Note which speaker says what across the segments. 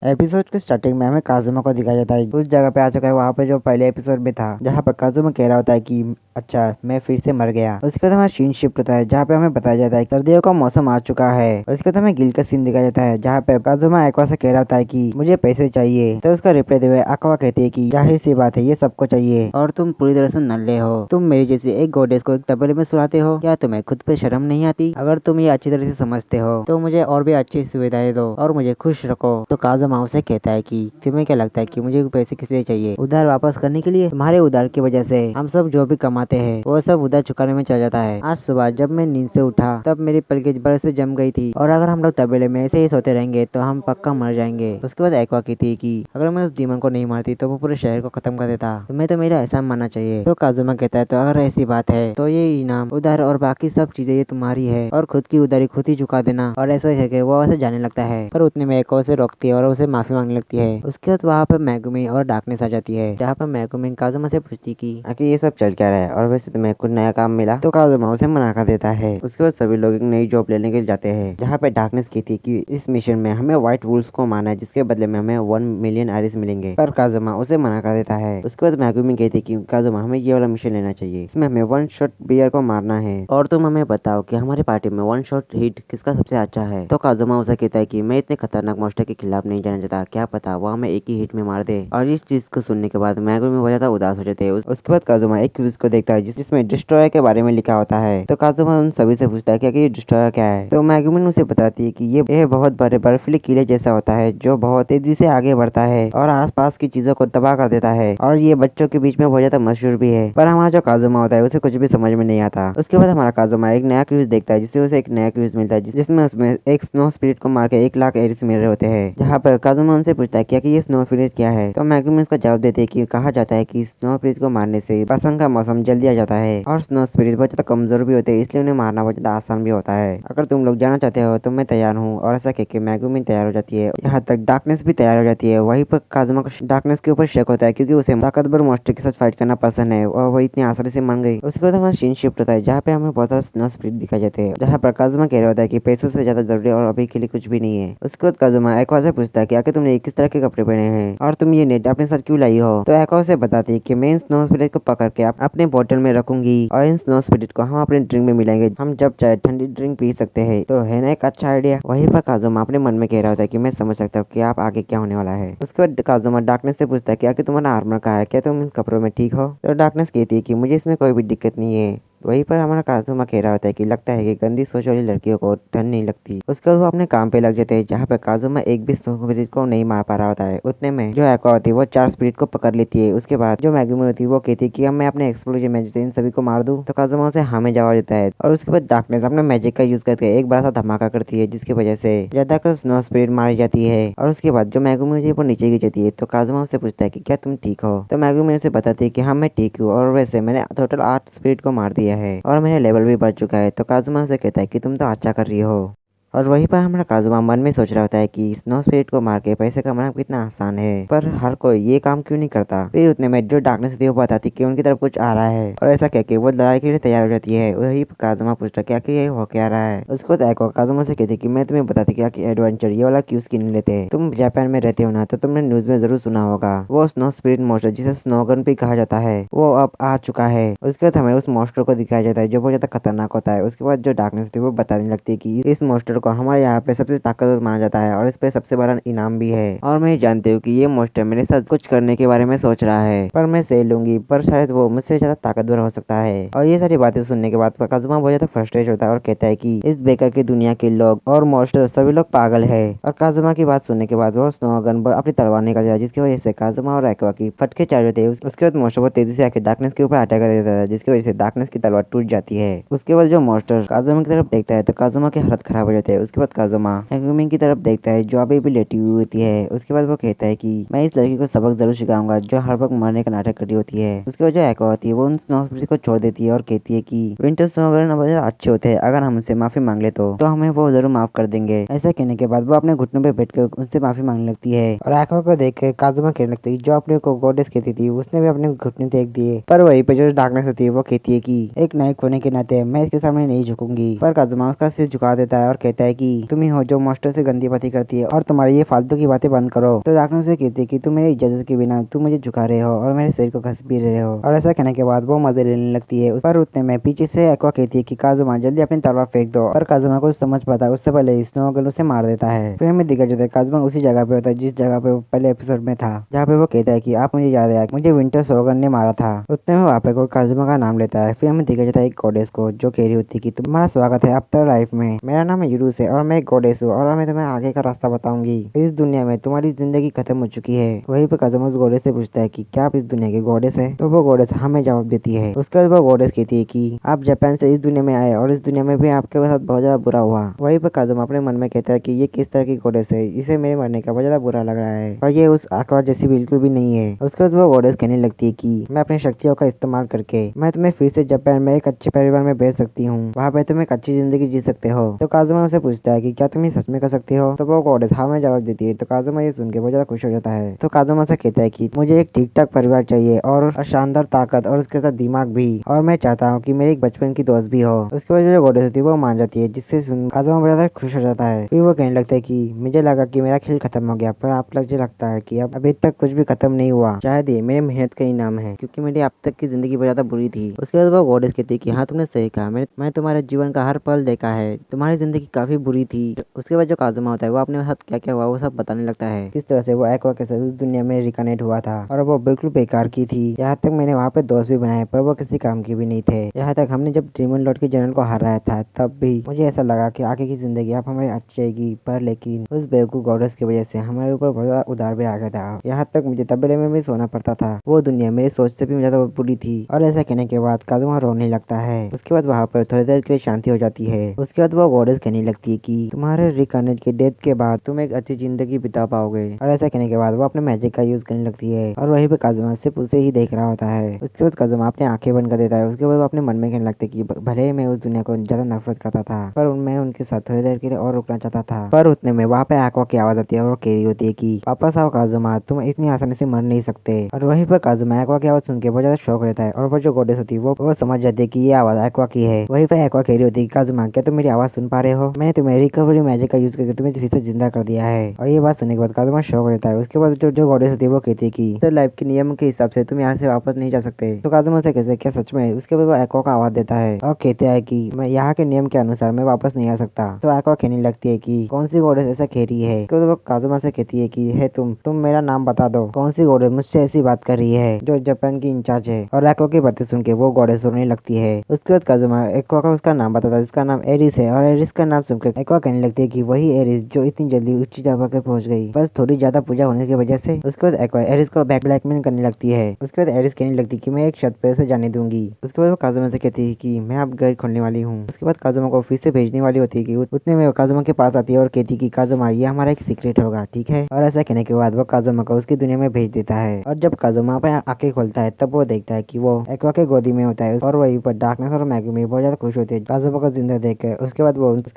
Speaker 1: Episode के starting में हमें काजुमा को दिखाया जाता है, उस जगह पे आ चुका है वहाँ पे जो पहले एपिसोड में था, जहाँ पर काजुमा कह रहा होता है कि अच्छा मैं फिर से मर गया। उसके बाद हमारा सीन शिफ्ट होता है जहाँ पे हमें बताया जाता है सर्दियों का मौसम आ चुका है। उसके बाद हमें गिल का सीन दिखाया जाता है जहाँ पे काजुमा एक्वा से कह रहा होता है कि मुझे पैसे चाहिए, तो उसका रिप्लाई दे हुए एक्वा कहती है कि जाहिर सी बात है ये सबको चाहिए और तुम पूरी तरह से नल्ले हो, तुम मेरी जैसी एक गॉडेस को एक तबेले में सुलाते हो, क्या तुम्हें खुद पे शर्म नहीं आती? अगर तुम ये अच्छी तरह से समझते हो तो मुझे और भी अच्छी सुविधाएं दो और मुझे खुश रखो। तो काजुमा उसे कहता है कि तुम्हें क्या लगता है कि मुझे पैसे किस लिए चाहिए? उधार वापस करने के लिए? तुम्हारे उधार की वजह से हम सब जो भी कमाते हैं वो सब उधार चुकाने में चला जाता है। आज सुबह जब मैं नींद से उठा तब मेरी पलकें बर्फ से जम गई थी और अगर हम लोग तबेले में ऐसे ही सोते रहेंगे तो हम पक्का मर जाएंगे। उसके बाद एक्वा की थी कि अगर मैं उस डीमन को नहीं मारती तो वो पूरे शहर को खत्म कर देता, तुम्हें तो मेरा एहसान मानना चाहिए। तो काजुमा कहता है तो अगर ऐसी बात है तो ये इनाम उधार और बाकी सब चीजें ये तुम्हारी है और खुद की उधारी खुद ही चुका देना। और ऐसा कहकर वो वैसे जाने लगता है, पर उतने में एक्वा उसे रोकती है और उसे माफी मांगने लगती है। उसके बाद वहाँ पे मैगुमी और डार्कनेस आ जाती है जहाँ पर मैगुमी काजुमा से पूछती कि आखिर ये सब चल क्या रहा है और वैसे तुम्हें कुछ नया काम मिला? तो काजुमा उसे मना कर देता है। उसके बाद सभी लोग एक नई जॉब लेने के लिए जाते हैं जहाँ पे डार्कनेस कहती कि इस मिशन में हमें व्हाइट वुल्स को मारना है जिसके बदले में हमें 1 मिलियन आयरिस मिलेंगे, पर काजुमा उसे मना कर देता है। उसके बाद मैगुमी कहती कि काजुमा हमें ये वाला मिशन लेना चाहिए, इसमें हमें 1 शॉट बियर को मारना है और तुम हमें बताओ कि हमारी पार्टी में 1 शॉट हिट किसका सबसे अच्छा है। तो काजुमा उसे कहता है कि मैं इतने खतरनाक मॉन्स्टर के खिलाफ नहीं जाना चाहता, क्या पता वो हमें एक ही हिट में मार दे। और इस चीज को सुनने के बाद मैगुमी बहुत ज्यादा उदास हो जाते हैं। उसके बाद काजुमा एक क्विज को देखता है जिसमें डिस्ट्रॉयर के बारे में लिखा होता है। तो काजुमा उन सभी से पूछता है कि ये डिस्ट्रॉयर क्या है। तो मैगुमी उसे बताती है कि ये बहुत बड़े बर्फीले किले जैसा होता है जो बहुत तेजी से आगे बढ़ता है और आसपास की चीजों को तबाह कर देता है और ये बच्चों के बीच में बहुत ज्यादा मशहूर भी है। पर हमारा जो काजुमा होता है उसे कुछ भी समझ में नहीं आता। उसके बाद हमारा काजुमा एक नया क्विज देखता है जिससे उसे एक नया क्विज मिलता है जिसमें उसमें एक स्नो स्पिरिट को मार के 1 लाख एरिस मिल रहे होते हैं। जहाँ पर काजुमा उनसे पूछता है क्या कि ये स्नो स्पिरिट क्या है। तो मैगुमी उसका जवाब देते हैं कि कहा जाता है कि स्नो स्पिरिट को मारने से बसंत का मौसम जल्दी आ जाता है और स्नो स्पिरिट बहुत ज्यादा कमजोर भी होते हैं, इसलिए उन्हें मारना बहुत ज्यादा आसान भी होता है। अगर तुम लोग जाना चाहते हो तो मैं तैयार हूँ। और ऐसा कहकर मैगुमी तैयार हो जाती है, यहाँ तक डार्कनेस भी तैयार हो जाती है। वहीं पर काजुमा को डार्कनेस के ऊपर शक होता है क्योंकि उसे ताकतवर मॉन्स्टर के साथ फाइट करना पसंद है और वो इतनी आसानी से मान गई। उसके बाद हमारा सीन शिफ्ट होता है जहाँ पे हमें बहुत सारा स्नो स्पिरिट दिखाई जाते हैं जहाँ पर काजुमा कह रहा होता है कि पैसों से ज्यादा जरूरी और अभी के लिए कुछ भी नहीं है। उसके बाद काजुमा एक्वा से पूछता है कि आखिर तुमने किस तरह के कपड़े पहने हैं और तुम ये नेट अपने साथ क्यों लाई हो। तो एक्वा से बताती है कि मैं इन स्नो स्पिरिट को पकड़ के अपने बोतल में रखूंगी और इन स्नो स्पिरिट को हम अपने ड्रिंक में मिलाएंगे, हम जब चाहे ठंडी ड्रिंक पी सकते हैं। तो है ना एक अच्छा आइडिया। वहीं पर काजुमा अपने मन में कह रहा होता है कि मैं समझ सकता हूँ कि आप आगे क्या होने वाला है। उसके बाद काजुमा डार्कनेस से पूछता है कि आखिर तुम्हारा आर्मर कहाँ है, क्या तुम इन कपड़ों में ठीक हो। तो डार्कनेस कहती है कि मुझे इसमें कोई भी दिक्कत नहीं है। वहीं पर हमारा काजुमा कह रहा होता है कि लगता है कि गंदी सोच वाली लड़कियों को ठंड नहीं लगती। उसके बाद वो अपने काम पे लग जाते हैं जहाँ पे काजुमा एक भी स्नो स्पिरिट को नहीं मार पा रहा होता है। उतने में जो एक्वा होती है वो 4 स्पिरिट को पकड़ लेती है। उसके बाद जो मैगुमी होती है वो कहती है कि अब मैं अपने एक्सप्लोजन मैजिक से इन सभी को मार दूं। तो काजुमा उसे हाँ में जवाब देता है और उसके बाद डार्कनेस अपने मैजिक का यूज करके एक बड़ा सा धमाका करती है जिसकी वजह से ज्यादातर स्नो स्पिरिट मारी जाती है। और उसके बाद जो मैगुमी होती है वो नीचे गिर जाती है। तो काजुमा उससे पूछता है कि क्या तुम ठीक हो। तो मैगुमी उसे बताती है कि हाँ मैं ठीक हूँ और वैसे मैंने टोटल 8 स्पिरिट को मार दिया है और मेरे लेवल भी बढ़ चुका है। तो काजुमा उसे कहता है कि तुम तो अच्छा कर रही हो। और वहीं पर हमारा काजुमा मन में सोच रहा होता है कि स्नो स्पिरिट को मार के पैसे कमाना कितना आसान है, पर हर कोई ये काम क्यों नहीं करता। फिर उतने में जो डार्कनेस होती है वो बताती कि उनकी तरफ कुछ आ रहा है और ऐसा कह के वो लड़ाई के लिए तैयार हो जाती है। वही काजुमा पूछता क्या कि ये हो क्या रहा है। उसके बाद एक्वा काजुमा से कहती कि मैं तुम्हें बताती क्या कि एडवेंचर ये वाला क्यों स्किन लेते। तुम जापान में रहते हो ना, तो तुमने न्यूज में जरूर सुना होगा वो स्नो स्पिरिट मॉन्स्टर जिसे स्नोगन भी कहा जाता है वो अब आ चुका है। उसके बाद हमें उस मॉन्स्टर को दिखाया जाता है जो बहुत ज्यादा खतरनाक होता है। उसके बाद जो डार्कनेस होती है वो बताने लगती है कि इस मॉन्स्टर को हमारे यहाँ पे सबसे ताकतवर माना जाता है और इस पे सबसे बड़ा इनाम भी है और मैं जानती हूँ कि ये मॉन्स्टर मेरे साथ कुछ करने के बारे में सोच रहा है, पर मैं सह लूंगी, पर शायद वो मुझसे ज्यादा ताकतवर हो सकता है। और ये सारी बातें सुनने के बाद काजुमा बहुत ज्यादा फ्रस्ट्रेट होता है और कहता है कि इस बेकार की दुनिया के लोग और मॉन्स्टर सभी लोग पागल है। और काजुमा की बात सुनने के बाद वो स्नोगन अपनी तलवार निकल जाता है जिसकी वजह से काजुमा और एक्वा की फटके चालू होते हैं। उसके बाद मॉन्स्टर बहुत तेजी से आके डार्कनेस के ऊपर अटैक कर देता है जिसकी वजह से डार्कनेस की तलवार टूट जाती है। उसके बाद जो मॉन्स्टर काजुमा की तरफ देखता है तो काजुमा की हालत खराब हो जाती है। उसके बाद काजुमा मैगुमी की तरफ देखता है जो अभी भी लेटी हुई होती है। उसके बाद वो कहता है कि मैं इस लड़की को सबक जरूर सिखाऊंगा जो हर वक्त मरने का नाटक कर रही होती है। उसके बाद जो एक्वा होती है वो उन स्नो स्पिरिट को छोड़ देती है और कहती है कि विंटर स्नोगन बहुत अच्छे होते हैं, अगर हम उनसे माफी मांग ले तो हमें वो जरूर माफ कर देंगे। ऐसा कहने के बाद वो अपने घुटनों पे बैठकर उनसे माफी मांगने लगती है और एक्वा को देख कर काजुमा कहने लगती है जो अपने को गॉडेस कहती थी उसने भी अपने घुटने देख दिए। पर वहीं पे जो डार्कनेस होती है वो कहती है कि एक नायक होने के नाते मैं इसके सामने नहीं झुकूंगी। पर काजुमा उसका सिर झुका देता है और कहती कहता है कि तुम ही हो जो मास्टर से गंदी बातें करती है और तुम्हारी ये फालतू की बातें बंद करो। तो डार्कनेस से कहती है कि तुम मेरी इजाजत के बिना तुम मुझे झुका रहे हो और मेरे शरीर को घस भी रहे हो। और ऐसा कहने के बाद वो मजे लेने लगती है। उस पर उतने में पीछे से एक्वा कहती है कि काजुमा जल्दी अपनी तलवार फेंक दो। और काजुमा को समझ पाता है उससे पहले स्नोगल उसे मार देता है। फिर हमें दिखा जाता है काजुमा उसी जगह पे होता है जिस जगह पे वो पहले एपिसोड में था, जहाँ पे वो कहता है कि आप मुझे याद है मुझे विंटर सोगन ने मारा था। उतने में वहाँ पे कोई काजुमा का नाम लेता है। फिर हमें दिखा जाता है एक गॉडेस को जो कह रही होती है कि तुम्हारा स्वागत है आफ्टर लाइफ में। मेरा नाम है यूरुस है और मैं एक गॉडेस हूँ और मैं तुम्हें आगे का रास्ता बताऊंगी। इस दुनिया में तुम्हारी जिंदगी खत्म हो चुकी है। वहीं पे काजुमा उस गॉडेस से पूछता है कि क्या आप इस दुनिया के गॉडेस है? तो वो गॉडेस हमें जवाब देती है। उसके बाद वो गॉडेस कहती है कि आप जापान से इस दुनिया में आए और इस दुनिया में भी आपके साथ बहुत ज्यादा बुरा हुआ। वहीं पे काजुमा अपने मन में कहता है कि ये किस तरह की गॉडेस है, इसे मेरे मरने का बहुत ज्यादा बुरा लग रहा है और ये उस आकाश जैसी बिल्कुल भी नहीं है। उसके बाद वो गॉडेस कहने लगती है कि मैं अपनी शक्तियों का इस्तेमाल करके मैं तुम्हें फिर से जापान में एक अच्छे परिवार में भेज सकती हूँ। वहाँ पे तुम एक अच्छी जिंदगी जी सकते हो। तो काजुमा उसे पूछता है कि क्या तुम ये सच में कर सकती हो? तो वो गॉडेस हाँ में जवाब देती है। तो काजुमा ये सुन के बहुत ज्यादा खुश हो जाता है। तो काजुमा से कहता है कि मुझे एक ठीक ठाक परिवार चाहिए और शानदार ताकत और उसके साथ दिमाग भी, और मैं चाहता हूँ कि मेरी एक बचपन की दोस्त भी हो। उसके बाद जो गॉडेस होती है वो मान जाती है, जिससे सुन काजुमा बहुत ज्यादा खुश हो जाता है। फिर वो कहने लगता है कि मुझे लगा कि मेरा खेल खत्म हो गया, पर आप मुझे लगता है कि अब अभी तक कुछ भी खत्म नहीं हुआ। शायद ये मेरे मेहनत का इनाम है, क्योंकि मेरी अब तक की जिंदगी बहुत ज्यादा बुरी थी। उसके बाद वो गॉडेस कहती है कि हाँ तुमने सही कहा, मैं तुम्हारे जीवन का हर पल देखा है, तुम्हारी जिंदगी काफी बुरी थी। उसके बाद जो काजुमा होता है वो अपने साथ क्या क्या हुआ वो सब बताने लगता है, किस तरह से वो एक्वा के साथ उस दुनिया में रिकनेक्ट हुआ था और वो बिल्कुल बेकार की थी। यहाँ तक मैंने वहाँ पे दोस्त भी बनाए पर वो किसी काम के भी नहीं थे। यहाँ तक हमने जब ड्रीमन लॉर्ड के जनरल को हराया था तब भी मुझे ऐसा लगा कि आगे की जिंदगी अब हमारी अच्छी जाएगी, पर लेकिन उस बेवकूफ गॉडेस की वजह से हमारे ऊपर बहुत ज्यादा उधार भी आ गया था। यहाँ तक मुझे तबेले में भी सोना पड़ता था। वो दुनिया मेरी सोच से भी ज्यादा बुरी थी। और ऐसा कहने के बाद काजुमा रोने लगता है। उसके बाद वहाँ पर थोड़ी देर के लिए शांति हो जाती है। उसके बाद वो गॉडेस कहने लगती है कि तुम्हारे रिकनेक्ट के डेथ के बाद तुम एक अच्छी जिंदगी बिता पाओगे। और ऐसा कहने के बाद वो अपने मैजिक का यूज करने लगती है और वहीं पे काजुमा सिर्फ उसे ही देख रहा होता है। उसके बाद काजुमा अपनी आंखें बंद कर देता है। उसके बाद वो अपने मन में कहने लगता है कि भले ही मैं उस दुनिया को ज्यादा नफरत करता था, पर मैं उनके साथ थोड़ी देर के लिए और रुकना चाहता था। पर उतने में वहाँ पे एक्वा की आवाज आती है और वो कह रही होती है कि वापस आओ काजुमा, तुम इतनी आसानी से मर नहीं सकते। और वहीं पर काजुमा एक्वा की आवाज सुन के बहुत ज्यादा शौक रहता है और वो जो गॉडेस होती है वो समझ जाती है कि ये आवाज एक्वा की है। वहीं पे एक्वा कह रही होती है काजुमा क्या तुम मेरी आवाज सुन पा रहे हो? मैंने तुम्हें रिकवरी मैजिक का यूज करके तुम्हें फिर से जिंदा कर दिया है। और ये बात सुनने के बाद काजुमा शौक रहता है। उसके बाद जो गॉडेस होती है वो कहती है कि लाइफ के नियम के हिसाब से तुम यहाँ से वापस नहीं जा सकते। तो काजुमा से कहते हैं क्या सच में? उसके बाद वो एक्वा का आवाज देता है और कहते हैं कि मैं यहाँ के नियम के अनुसार मैं वापस नहीं आ सकता। तो एक्वा कहने लगती है कि कौन सी गॉडेस ऐसा कह रही है? तो वो काजुमा से कहती है कि है तुम मेरा नाम बता दो, कौन सी गॉडेस मुझसे ऐसी बात कर रही है जो जापान की इंचार्ज है? और एक्वा की बातें सुन के वो गॉडेस रोने लगती है। उसके बाद काजुमा एक्वा का उसका नाम बताता है जिसका नाम एरिस है। और एरिस का नाम सुनकर एक्वा कहने लगती है कि वही एरिस जो इतनी जल्दी ऊंची जगह पर पहुंच गई बस थोड़ी ज्यादा पूजा होने की वजह से। उसके बाद एक्वा एरिस को ब्लैकमेल करने लगती है। उसके बाद एरिस कहने लगती है कि मैं एक शर्त पे से जाने दूंगी। उसके बाद वो काजुमा से कहती है कि मैं अब घर खोलने वाली हूँ। उसके बाद काजुमा को ऑफिस से भेजने वाली होती है कि उतने में वो काजुमा के पास आती है और कहती है कि काजुमा ये हमारा एक सीक्रेट होगा, ठीक है? और ऐसा कहने के बाद वो काजुमा को उसकी दुनिया में भेज देता है। और जब काजुमा अपने आंखें खोलता है तब वो देखता है कि वो एक्वा के गोदी में होता है और वहीं पर डार्कनेस और मैगमी बहुत ज्यादा खुश होते हैं काजुमा को जिंदा देखकर। उसके बाद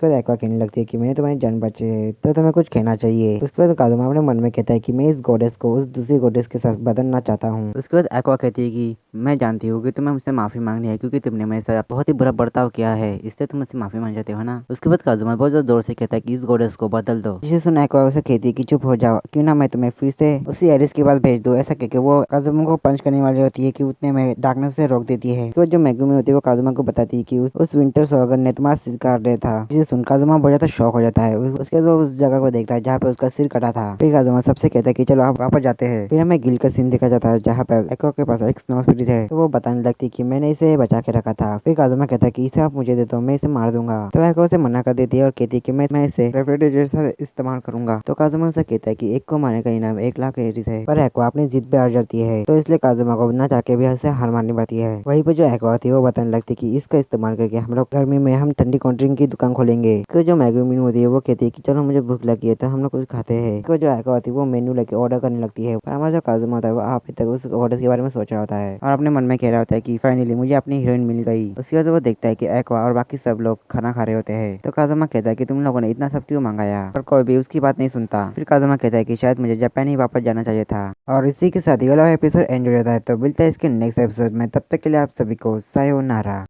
Speaker 1: एक्वा कहने लगती है कि मैंने तुम्हारी जान बची है तो तुम्हें कुछ कहना चाहिए। उसके बाद काजुमा अपने मन में कहता है कि मैं इस गॉडेस को उस दूसरी गॉडेस के साथ बदलना चाहता हूँ। उसके बाद एक्वा कहती है कि मैं जानती हूँ कि तुम्हें मुझसे माफी मांगनी है क्योंकि तुमने मेरे साथ बहुत ही बुरा बर्ताव किया है, इसलिए तुम मुझसे माफी मांग जाते हो ना। उसके बाद काजुमा बहुत ज्यादा जोर से कहता है कि इस गॉडेस को बदल दो। जिसे सुन एक्वा उसे कहती है कि चुप हो जाओ, क्यों ना मैं तुम्हें फिर से उसी एरिस के पास भेज दूं। ऐसा कहकर वो काजुमा को पंच करने वाली होती है कि उतने में डार्कनेस से रोक देती है। तो जो मैगमी होती है वो काजुमा को बताती है कि उस विंटर सोगन ने तुम्हारा सिर काट दिया था। जिसे सुन काजुमा बहुत ज्यादा शौक हो जाता है। उसके बाद वो उस जगह को देखता है जहाँ पे उसका सिर कटा था। फिर काजुमा सबसे कहता है कि चलो आप वापस जाते हैं। फिर हमें गिल का सीन देखा जाता है जहाँ पे एक्वा के पास एक स्नो स्पिरिट है। तो वो बताने लगती है कि मैंने इसे बचा के रखा था। फिर काजुमा कहता है कि इसे आप मुझे दे दो, मैं इसे मार दूंगा। तो एक्वा उसे मना कर देती है और कहती है कि मैं इसे रेफ्रिजरेटर इस्तेमाल करूंगा। तो काजुमा उसे कहता है कि एक को मारने का इनाम 1 लाख एरिस है। पर एक्वा अपनी जिद पे हार जाती है तो इसलिए काजुमा को ना चाह के भी उसे हार मारनी पड़ती है। वहीं पे जो एक्वा थी वो बताने लगती है कि इसका इस्तेमाल करके हम लोग गर्मी में हम ठंडी कोल्ड ड्रिंक की दुकान खोलेंगे। तो जो मैगमी होती है वो कहती है कि चलो मुझे भूख लगी है तो हम लोग कुछ खाते हैं। तो जो एक्वा होती है वो मेन्यू लेके ऑर्डर करने लगती है। पर हमारा जो काजुमा होता है वो अभी तक उस ऑर्डर के बारे में सोच रहा होता है और अपने मन में कह रहा होता है कि फाइनली मुझे अपनी हीरोइन मिल गई। उसके बाद वो देखता है कि एक्वा और बाकी सब लोग खाना खा रहे होते हैं। तो काजुमा कहता है कि तुम लोगों ने इतना सब क्यों मंगाया? पर कोई भी उसकी बात नहीं सुनता। फिर काजुमा कहता है कि शायद मुझे जापान ही वापस जाना चाहिए था। और इसी के साथ ये वाला एपिसोड एंड हो जाता है। तो मिलता है इसके नेक्स्ट एपिसोड में, तब तक के लिए आप सभी को सायोनारा।